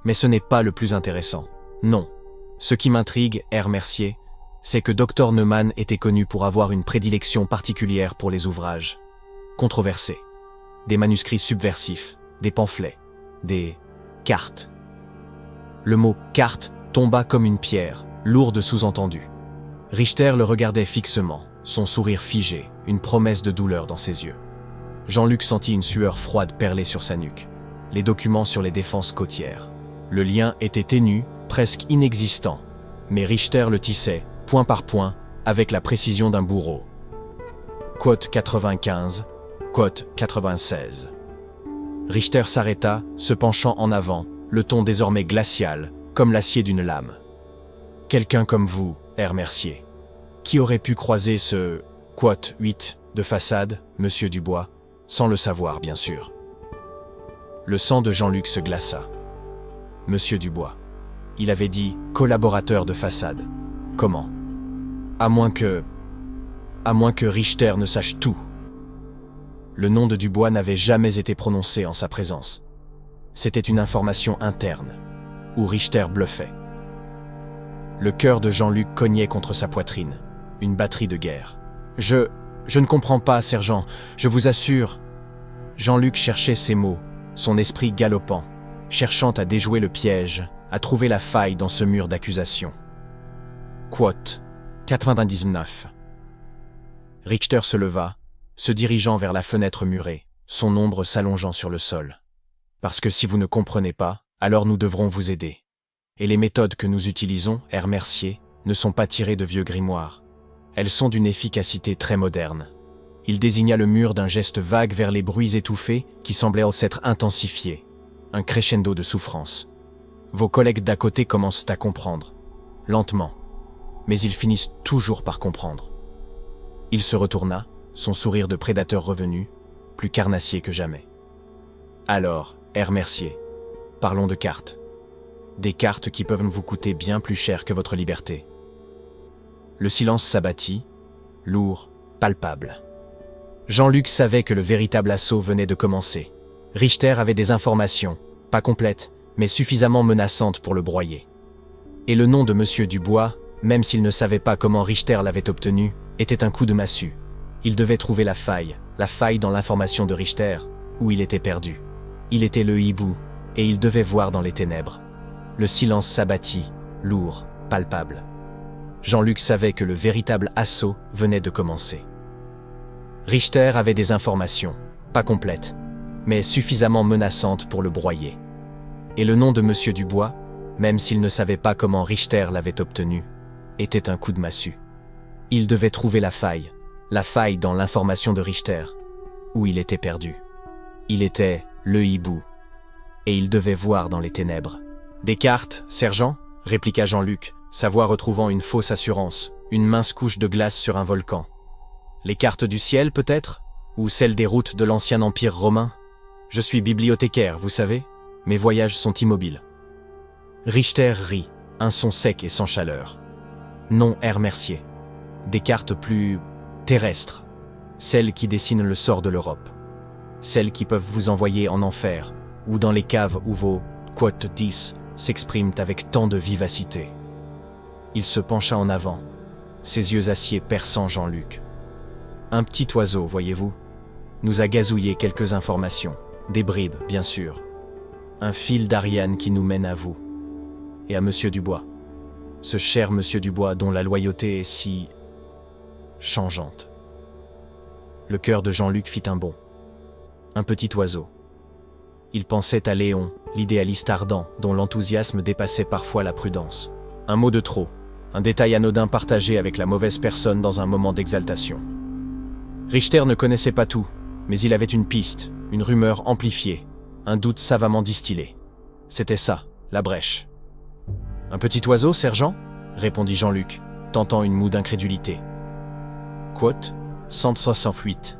Mais ce n'est pas le plus intéressant. Non. Ce qui m'intrigue, R. Mercier, c'est que Dr Neumann était connu pour avoir une prédilection particulière pour les ouvrages controversés, des manuscrits subversifs, des pamphlets, des cartes. Le mot « carte » tomba comme une pierre, lourd de sous-entendus. Richter le regardait fixement, son sourire figé, une promesse de douleur dans ses yeux. Jean-Luc sentit une sueur froide perler sur sa nuque. Les documents sur les défenses côtières. Le lien était ténu, presque inexistant, mais Richter le tissait, point par point, avec la précision d'un bourreau. Quote 95, quote 96. Richter s'arrêta, se penchant en avant, le ton désormais glacial, comme l'acier d'une lame. Quelqu'un comme vous, R. Mercier. Qui aurait pu croiser ce quote 8 de façade, monsieur Dubois, sans le savoir, bien sûr. Le sang de Jean-Luc se glaça. Monsieur Dubois. Il avait dit collaborateur de façade. Comment? À moins que Richter ne sache tout. Le nom de Dubois n'avait jamais été prononcé en sa présence. C'était une information interne, où Richter bluffait. Le cœur de Jean-Luc cognait contre sa poitrine, une batterie de guerre. Je ne comprends pas, sergent, je vous assure. Jean-Luc cherchait ses mots, son esprit galopant, cherchant à déjouer le piège, à trouver la faille dans ce mur d'accusations. Quote 99. Richter se leva, se dirigeant vers la fenêtre murée, son ombre s'allongeant sur le sol. Parce que si vous ne comprenez pas, alors nous devrons vous aider. Et les méthodes que nous utilisons, R. Mercier, ne sont pas tirées de vieux grimoires. Elles sont d'une efficacité très moderne. Il désigna le mur d'un geste vague vers les bruits étouffés qui semblaient s'être intensifiés. Un crescendo de souffrance. Vos collègues d'à côté commencent à comprendre, lentement, mais ils finissent toujours par comprendre. Il se retourna, son sourire de prédateur revenu, plus carnassier que jamais. Alors, Herr Mercier, parlons de cartes. Des cartes qui peuvent vous coûter bien plus cher que votre liberté. Le silence s'abattit, lourd, palpable. Jean-Luc savait que le véritable assaut venait de commencer. Richter avait des informations, pas complètes, mais suffisamment menaçantes pour le broyer. Et le nom de Monsieur Dubois, même s'il ne savait pas comment Richter l'avait obtenu, était un coup de massue. Il devait trouver la faille dans l'information de Richter, où il était perdu. Il était le hibou, et il devait voir dans les ténèbres. Le silence s'abattit, lourd, palpable. Jean-Luc savait que le véritable assaut venait de commencer. Richter avait des informations, pas complètes, mais suffisamment menaçantes pour le broyer. Et le nom de Monsieur Dubois, même s'il ne savait pas comment Richter l'avait obtenu, était un coup de massue. Il devait trouver la faille dans l'information de Richter, où il était perdu. Il était le hibou, et il devait voir dans les ténèbres. « Des cartes, sergent ?» répliqua Jean-Luc, sa voix retrouvant une fausse assurance, une mince couche de glace sur un volcan. « Les cartes du ciel, peut-être? Ou celles des routes de l'ancien empire romain? Je suis bibliothécaire, vous savez. Mes voyages sont immobiles. » Richter rit, un son sec et sans chaleur. « Non, Herr Mercier. Des cartes plus terrestres. Celles qui dessinent le sort de l'Europe. Celles qui peuvent vous envoyer en enfer, ou dans les caves où vos quotes 10 s'expriment avec tant de vivacité. » Il se pencha en avant, ses yeux acier perçant Jean-Luc. « Un petit oiseau, voyez-vous, nous a gazouillé quelques informations, des bribes, bien sûr. Un fil d'Ariane qui nous mène à vous. Et à Monsieur Dubois. Ce cher Monsieur Dubois dont la loyauté est si changeante. » Le cœur de Jean-Luc fit un bond. Un petit oiseau. Il pensait à Léon, l'idéaliste ardent, dont l'enthousiasme dépassait parfois la prudence. Un mot de trop, un détail anodin partagé avec la mauvaise personne dans un moment d'exaltation. Richter ne connaissait pas tout, mais il avait une piste, une rumeur amplifiée, un doute savamment distillé. C'était ça, la brèche. « Un petit oiseau, sergent ?» répondit Jean-Luc, tentant une moue d'incrédulité. Quote 168.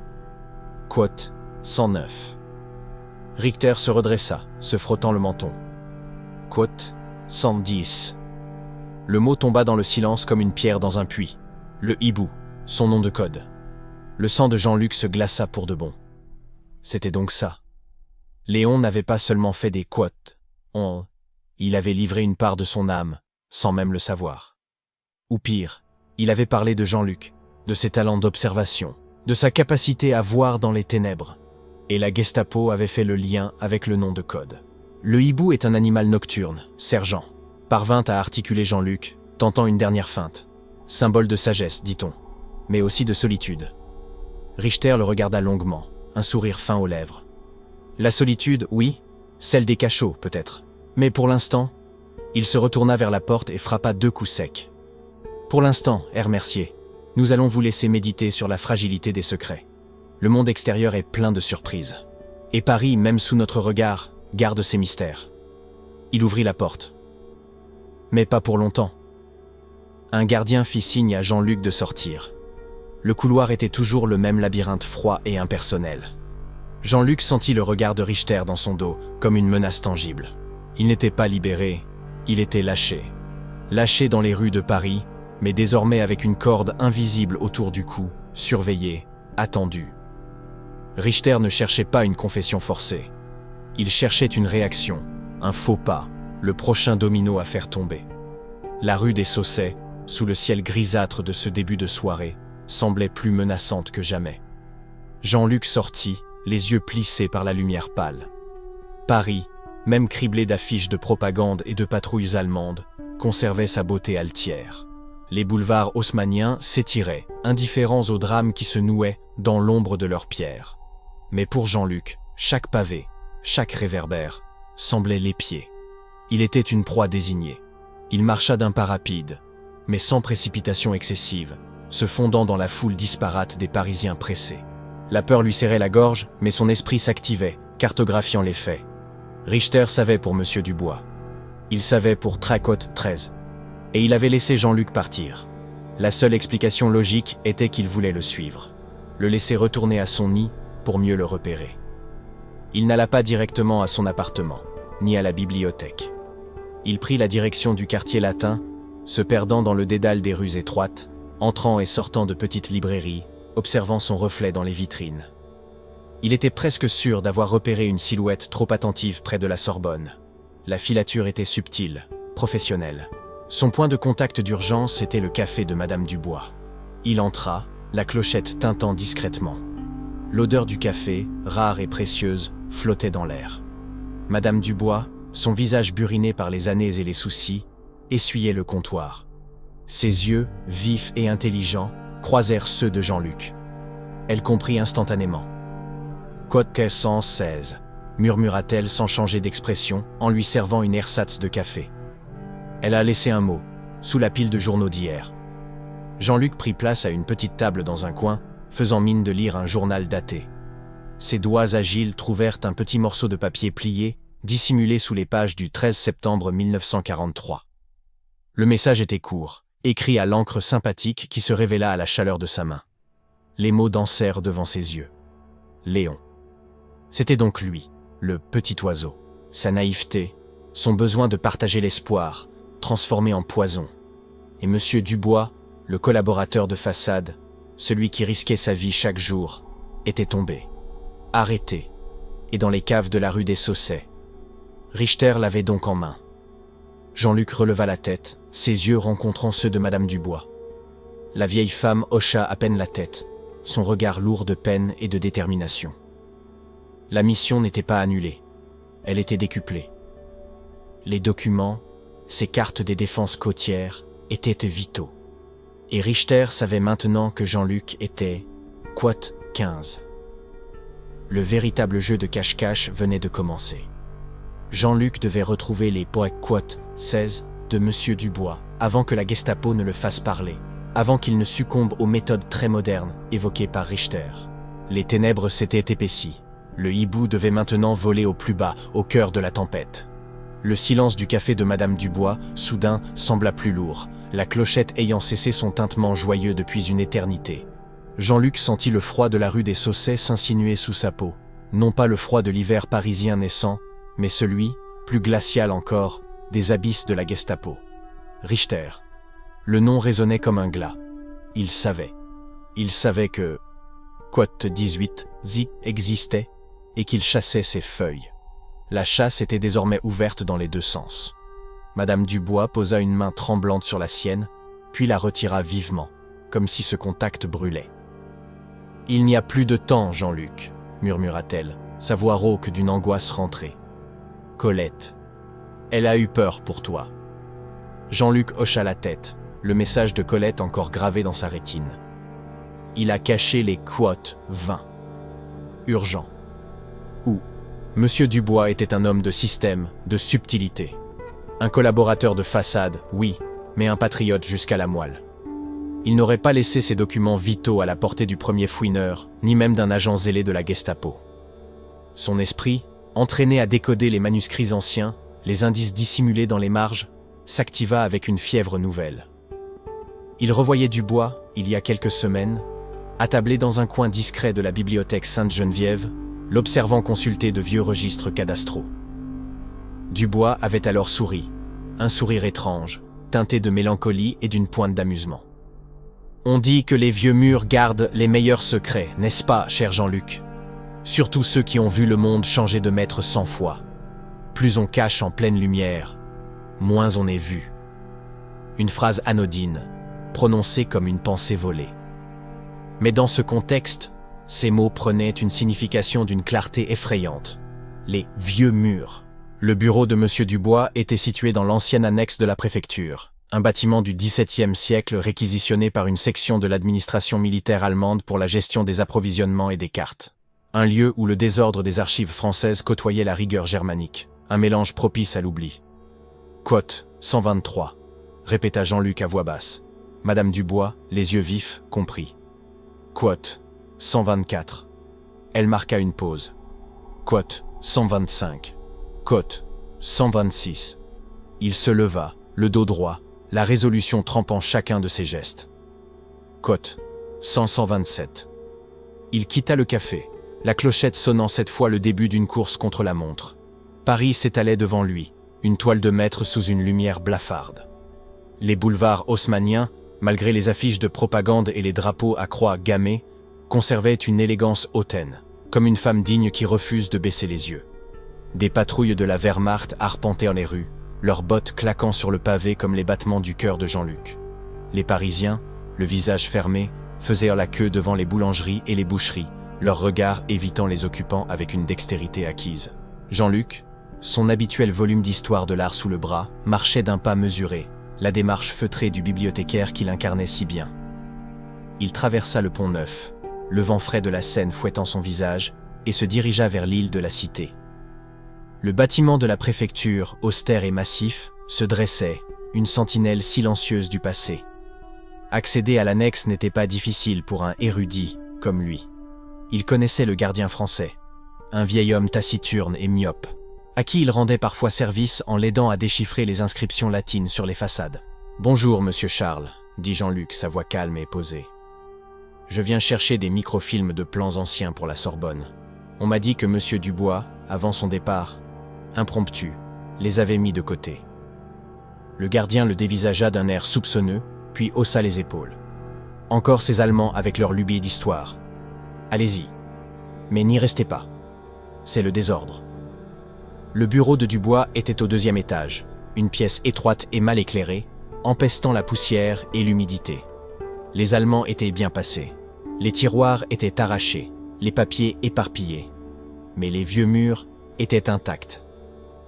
Quote 109. Richter se redressa, se frottant le menton. Quote 110. Le mot tomba dans le silence comme une pierre dans un puits. Le hibou, son nom de code. Le sang de Jean-Luc se glaça pour de bon. C'était donc ça. Léon n'avait pas seulement fait des quotes. Il avait livré une part de son âme, sans même le savoir. Ou pire, il avait parlé de Jean-Luc, de ses talents d'observation, de sa capacité à voir dans les ténèbres. Et la Gestapo avait fait le lien avec le nom de code. Le hibou est un animal nocturne, sergent, parvint à articuler Jean-Luc, tentant une dernière feinte. Symbole de sagesse, dit-on, mais aussi de solitude. Richter le regarda longuement, un sourire fin aux lèvres. La solitude, oui, celle des cachots, peut-être. Mais pour l'instant, il se retourna vers la porte et frappa 2 coups secs. Pour l'instant, Herr Mercier, nous allons vous laisser méditer sur la fragilité des secrets. Le monde extérieur est plein de surprises. Et Paris, même sous notre regard, garde ses mystères. Il ouvrit la porte. Mais pas pour longtemps. Un gardien fit signe à Jean-Luc de sortir. Le couloir était toujours le même labyrinthe froid et impersonnel. Jean-Luc sentit le regard de Richter dans son dos, comme une menace tangible. Il n'était pas libéré, il était lâché. Lâché dans les rues de Paris, mais désormais avec une corde invisible autour du cou, surveillé, attendu. Richter ne cherchait pas une confession forcée. Il cherchait une réaction, un faux pas, le prochain domino à faire tomber. La rue des Saussets, sous le ciel grisâtre de ce début de soirée, semblait plus menaçante que jamais. Jean-Luc sortit, les yeux plissés par la lumière pâle. Paris, même criblé d'affiches de propagande et de patrouilles allemandes, conservait sa beauté altière. Les boulevards haussmanniens s'étiraient, indifférents aux drames qui se nouaient dans l'ombre de leurs pierres. Mais pour Jean-Luc, chaque pavé, chaque réverbère, semblait l'épier. Il était une proie désignée. Il marcha d'un pas rapide, mais sans précipitation excessive, se fondant dans la foule disparate des Parisiens pressés. La peur lui serrait la gorge, mais son esprit s'activait, cartographiant les faits. Richter savait pour Monsieur Dubois. Il savait pour Tracote 13. Et il avait laissé Jean-Luc partir. La seule explication logique était qu'il voulait le suivre. Le laisser retourner à son nid pour mieux le repérer. Il n'alla pas directement à son appartement, ni à la bibliothèque. Il prit la direction du quartier latin, se perdant dans le dédale des rues étroites, entrant et sortant de petites librairies, observant son reflet dans les vitrines. Il était presque sûr d'avoir repéré une silhouette trop attentive près de la Sorbonne. La filature était subtile, professionnelle. Son point de contact d'urgence était le café de Madame Dubois. Il entra, la clochette tintant discrètement. L'odeur du café, rare et précieuse, flottait dans l'air. Madame Dubois, son visage buriné par les années et les soucis, essuyait le comptoir. Ses yeux, vifs et intelligents, croisèrent ceux de Jean-Luc. Elle comprit instantanément. « Code 116 » murmura-t-elle sans changer d'expression, en lui servant une ersatz de café. Elle a laissé un mot, sous la pile de journaux d'hier. Jean-Luc prit place à une petite table dans un coin, faisant mine de lire un journal daté. Ses doigts agiles trouvèrent un petit morceau de papier plié, dissimulé sous les pages du 13 septembre 1943. Le message était court, écrit à l'encre sympathique qui se révéla à la chaleur de sa main. Les mots dansèrent devant ses yeux. Léon. C'était donc lui, le petit oiseau. Sa naïveté, son besoin de partager l'espoir, transformé en poison. Et Monsieur Dubois, le collaborateur de façade, celui qui risquait sa vie chaque jour, était tombé, arrêté, et dans les caves de la rue des Saussets. Richter l'avait donc en main. Jean-Luc releva la tête, ses yeux rencontrant ceux de Madame Dubois. La vieille femme hocha à peine la tête, son regard lourd de peine et de détermination. La mission n'était pas annulée, elle était décuplée. Les documents, ces cartes des défenses côtières, étaient vitaux. Et Richter savait maintenant que Jean-Luc était Quote 15. Le véritable jeu de cache-cache venait de commencer. Jean-Luc devait retrouver les Quote 16 de Monsieur Dubois avant que la Gestapo ne le fasse parler, avant qu'il ne succombe aux méthodes très modernes évoquées par Richter. Les ténèbres s'étaient épaissies. Le hibou devait maintenant voler au plus bas, au cœur de la tempête. Le silence du café de Madame Dubois, soudain, sembla plus lourd, la clochette ayant cessé son tintement joyeux depuis une éternité. Jean-Luc sentit le froid de la rue des Saussets s'insinuer sous sa peau, non pas le froid de l'hiver parisien naissant, mais celui, plus glacial encore, des abysses de la Gestapo. Richter. Le nom résonnait comme un glas. Il savait. Il savait que Quote 18 existait et qu'il chassait ses feuilles. La chasse était désormais ouverte dans les deux sens. Madame Dubois posa une main tremblante sur la sienne, puis la retira vivement, comme si ce contact brûlait. « Il n'y a plus de temps, Jean-Luc, » murmura-t-elle, sa voix rauque d'une angoisse rentrée. « Colette, elle a eu peur pour toi. » Jean-Luc hocha la tête, le message de Colette encore gravé dans sa rétine. Il a caché les quotes 20. Urgent. Où Monsieur Dubois était un homme de système, de subtilité. Un collaborateur de façade, oui, mais un patriote jusqu'à la moelle. Il n'aurait pas laissé ses documents vitaux à la portée du premier fouineur, ni même d'un agent zélé de la Gestapo. Son esprit, entraîné à décoder les manuscrits anciens, les indices dissimulés dans les marges, s'activa avec une fièvre nouvelle. Il revoyait Dubois, il y a quelques semaines, attablé dans un coin discret de la bibliothèque Sainte-Geneviève, l'observant consulter de vieux registres cadastraux. Dubois avait alors souri, un sourire étrange, teinté de mélancolie et d'une pointe d'amusement. On dit que les vieux murs gardent les meilleurs secrets, n'est-ce pas, cher Jean-Luc? Surtout ceux qui ont vu le monde changer de maître 100 fois. Plus on cache en pleine lumière, moins on est vu. Une phrase anodine, prononcée comme une pensée volée. Mais dans ce contexte, ces mots prenaient une signification d'une clarté effrayante. Les vieux murs. Le bureau de Monsieur Dubois était situé dans l'ancienne annexe de la préfecture, un bâtiment du XVIIe siècle réquisitionné par une section de l'administration militaire allemande pour la gestion des approvisionnements et des cartes. Un lieu où le désordre des archives françaises côtoyait la rigueur germanique, un mélange propice à l'oubli. Quote 123, répéta Jean-Luc à voix basse. Madame Dubois, les yeux vifs, comprit. Quote 124. Elle marqua une pause. Quote 125. Quote 126. Il se leva, le dos droit, la résolution trempant chacun de ses gestes. Côte, 127. Il quitta le café, la clochette sonnant cette fois le début d'une course contre la montre. Paris s'étalait devant lui, une toile de maître sous une lumière blafarde. Les boulevards haussmanniens, malgré les affiches de propagande et les drapeaux à croix gammés, conservaient une élégance hautaine, comme une femme digne qui refuse de baisser les yeux. Des patrouilles de la Wehrmacht arpentaient les rues, leurs bottes claquant sur le pavé comme les battements du cœur de Jean-Luc. Les Parisiens, le visage fermé, faisaient la queue devant les boulangeries et les boucheries, leurs regards évitant les occupants avec une dextérité acquise. Jean-Luc, son habituel volume d'histoire de l'art sous le bras, marchait d'un pas mesuré, la démarche feutrée du bibliothécaire qu'il incarnait si bien. Il traversa le Pont-Neuf, le vent frais de la Seine fouettant son visage, et se dirigea vers l'île de la Cité. Le bâtiment de la préfecture, austère et massif, se dressait, une sentinelle silencieuse du passé. Accéder à l'annexe n'était pas difficile pour un érudit comme lui. Il connaissait le gardien français, un vieil homme taciturne et myope, à qui il rendait parfois service en l'aidant à déchiffrer les inscriptions latines sur les façades. « Bonjour, monsieur Charles », dit Jean-Luc, sa voix calme et posée. « Je viens chercher des microfilms de plans anciens pour la Sorbonne. On m'a dit que monsieur Dubois, avant son départ, impromptu, les avait mis de côté. » Le gardien le dévisagea d'un air soupçonneux, puis haussa les épaules. « Encore ces Allemands avec leur lubie d'histoire. Allez-y. Mais n'y restez pas. C'est le désordre. » Le bureau de Dubois était au 2e étage, une pièce étroite et mal éclairée, empestant la poussière et l'humidité. Les Allemands étaient bien passés. Les tiroirs étaient arrachés, les papiers éparpillés. Mais les vieux murs étaient intacts.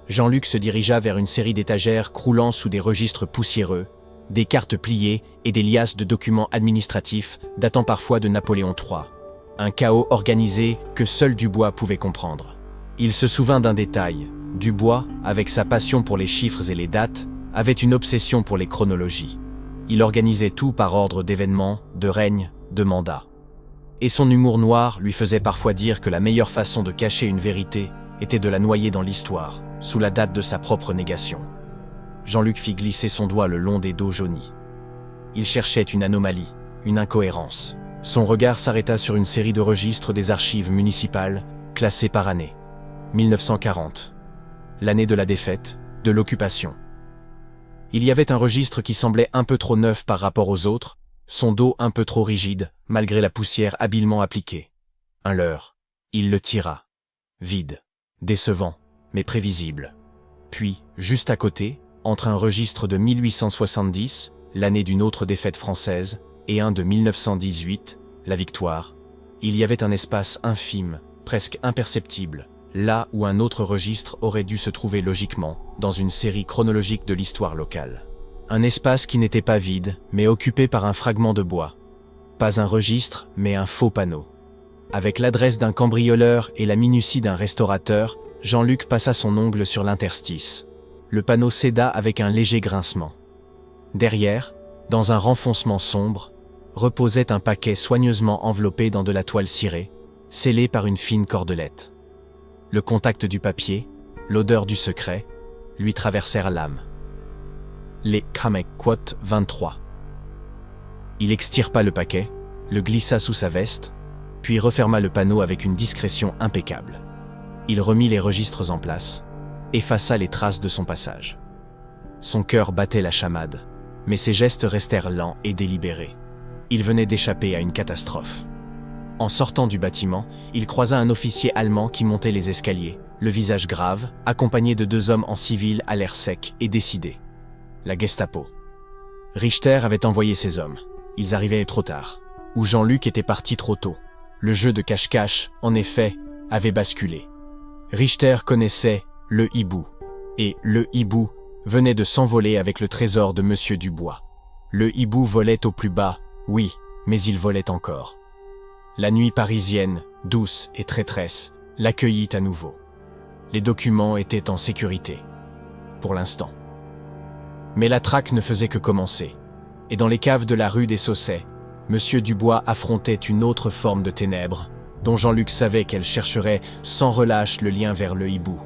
Jean-Luc se dirigea vers une série d'étagères croulant sous des registres poussiéreux, des cartes pliées et des liasses de documents administratifs datant parfois de Napoléon III. Un chaos organisé que seul Dubois pouvait comprendre. Il se souvint d'un détail. Dubois, avec sa passion pour les chiffres et les dates, avait une obsession pour les chronologies. Il organisait tout par ordre d'événements, de règne, de mandat. Et son humour noir lui faisait parfois dire que la meilleure façon de cacher une vérité était de la noyer dans l'histoire, sous la date de sa propre négation. Jean-Luc fit glisser son doigt le long des dos jaunis. Il cherchait une anomalie, une incohérence. Son regard s'arrêta sur une série de registres des archives municipales, classés par année. 1940. L'année de la défaite, de l'occupation. Il y avait un registre qui semblait un peu trop neuf par rapport aux autres, son dos un peu trop rigide, malgré la poussière habilement appliquée. Un leurre. Il le tira. Vide. Décevant, mais prévisible. Puis, juste à côté, entre un registre de 1870, l'année d'une autre défaite française, et un de 1918, la victoire, il y avait un espace infime, presque imperceptible, là où un autre registre aurait dû se trouver logiquement, dans une série chronologique de l'histoire locale. Un espace qui n'était pas vide, mais occupé par un fragment de bois. Pas un registre, mais un faux panneau. Avec l'adresse d'un cambrioleur et la minutie d'un restaurateur, Jean-Luc passa son ongle sur l'interstice. Le panneau céda avec un léger grincement. Derrière, dans un renfoncement sombre, reposait un paquet soigneusement enveloppé dans de la toile cirée, scellé par une fine cordelette. Le contact du papier, l'odeur du secret, lui traversèrent l'âme. Les Kamek Quote 23. Il extirpa le paquet, le glissa sous sa veste, puis referma le panneau avec une discrétion impeccable. Il remit les registres en place, effaça les traces de son passage. Son cœur battait la chamade, mais ses gestes restèrent lents et délibérés. Il venait d'échapper à une catastrophe. En sortant du bâtiment, il croisa un officier allemand qui montait les escaliers, le visage grave, accompagné de 2 hommes en civil à l'air sec et décidé. La Gestapo. Richter avait envoyé ses hommes. Ils arrivaient trop tard. Ou Jean-Luc était parti trop tôt. Le jeu de cache-cache, en effet, avait basculé. Richter connaissait le hibou. Et le hibou venait de s'envoler avec le trésor de monsieur Dubois. Le hibou volait au plus bas, oui, mais il volait encore. La nuit parisienne, douce et traîtresse, l'accueillit à nouveau. Les documents étaient en sécurité. Pour l'instant. Mais la traque ne faisait que commencer. Et dans les caves de la rue des Saussets, monsieur Dubois affrontait une autre forme de ténèbres, dont Jean-Luc savait qu'elle chercherait sans relâche le lien vers le hibou.